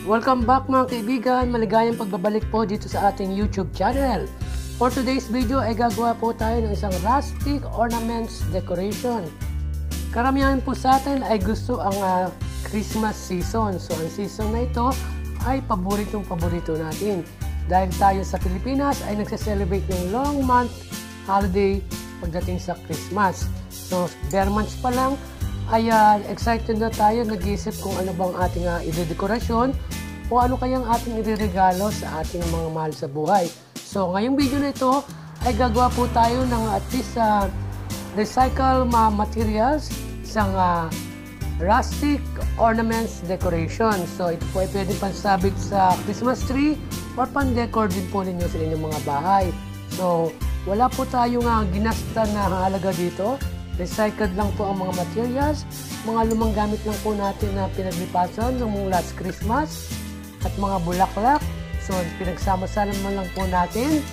Welcome back mga kaibigan, maligayang pagbabalik po dito sa ating YouTube channel. For today's video ay gagawa po tayo ng isang rustic ornaments decoration. Karamihan po sa atin ay gusto ang Christmas season. So ang season na ito ay paboritong paborito natin. Dahil tayo sa Pilipinas ay nagse-celebrate ng long month holiday pagdating sa Christmas. So bare months pa lang ay excited na tayo, nag-iisip kung ano bang ating idedekorasyon o ano kayang ating ireregalo sa ating mga mahal sa buhay. So ngayong video na ito ay gagawa po tayo ng at least recycle materials, isang rustic ornaments decoration. So ito po ay pwede pansabit sa Christmas tree or pan-decor din po ninyo sa inyong mga bahay. So wala po tayong ginasta na halaga dito. Recycled lang po ang mga materials, mga lumang gamit lang po natin na pinaglipasan ng last Christmas at mga bulaklak. So pinagsama-sama lang po natin.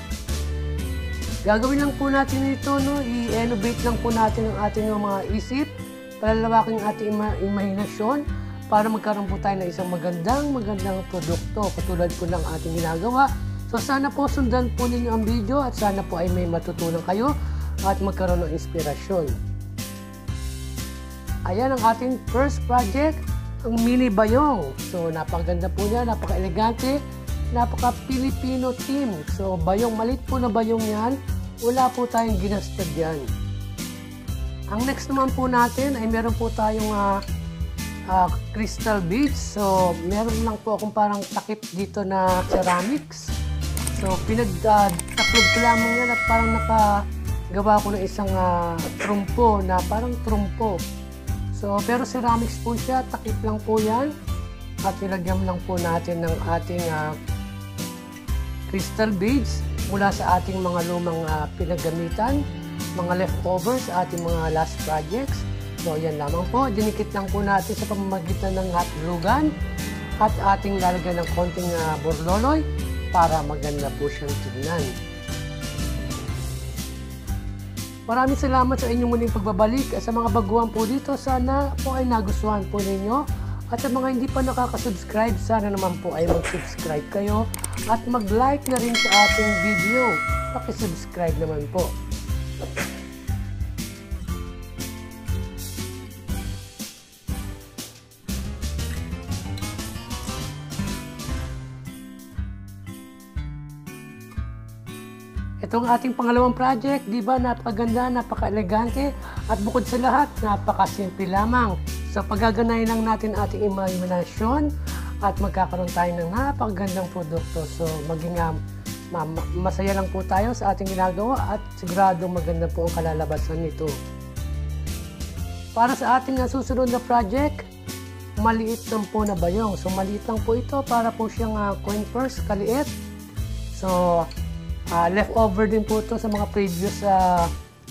Gagawin lang po natin ito, i-innovate lang po natin ang ating mga isip, palalawakin ang ating imahinasyon para magkaroon po tayo ng isang magandang produkto katulad po ng ating ginagawa. So sana po sundan po ninyo ang video at sana po ay may matutunan kayo at magkaroon ng inspirasyon. Ayan ang ating first project, ang mini bayong. So napakaganda po niya, napaka-elegante, napaka-Filipino theme. So bayong, maliit po na bayong yan, wala po tayong ginastad yan. Ang next naman po natin ay meron po tayong crystal beads. So meron lang po akong parang takip dito na ceramics. So pinagtaklob ko lamang yan at parang nakagawa ko ng isang trumpo na parang trumpo. So, pero ceramics po siya, takip lang po yan. At nilagyan lang po natin ng ating crystal beads mula sa ating mga lumang pinagamitan, mga leftovers sa ating mga last projects. So, yan lamang po. Dinikit lang po natin sa pamamagitan ng hot glue gun at ating lalagyan ng konting borloloy para maganda po siyang tignan. Maraming salamat sa inyong muling pagbabalik at sa mga baguhan po dito. Sana po ay nagustuhan po ninyo. At sa mga hindi pa nakaka-subscribe, sana naman po ay mag-subscribe kayo at mag-like na rin sa ating video. Paki-subscribe naman po. Ito ang ating pangalawang project, di ba? Napakaganda, napaka-elegante at bukod sa lahat, napaka-simple lamang. So paggaganahin lang natin ating imahinasyon at magkakaroon tayo ng napakagandang produkto. So maging masaya lang po tayo sa ating ginagawa at sigurado maganda po ang kalalabasan nito. Para sa ating susunod na project, maliit lang po na bayong. So maliit lang po ito para po siyang coin purse, kaliit. So leftover din po ito sa mga previous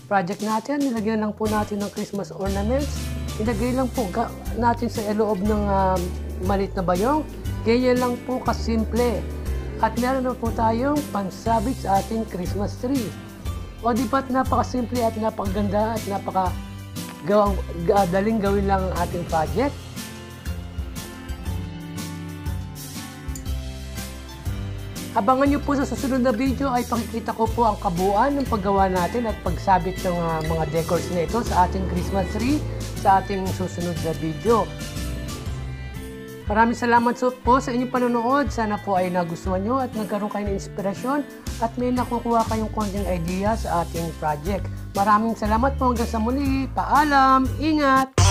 project natin. Nilagyan lang po natin ng Christmas ornaments. Ilagay lang po natin sa loob ng maliit na bayong. Ganyan lang po kasimple. At meron na po tayong pansabit sa ating Christmas tree. O di ba't napakasimple at napakaganda at napakadaling gawin lang ang ating project. Abangan nyo po sa susunod na video ay pakikita ko po ang kabuuan ng paggawa natin at pagsabit ng mga decors na ito sa ating Christmas tree sa ating susunod na video. Maraming salamat po sa inyong panonood. Sana po ay nagustuhan nyo at nagkaroon kayo ng inspirasyon at may nakukuha kayong konting idea sa ating project. Maraming salamat po hanggang sa muli. Paalam! Ingat!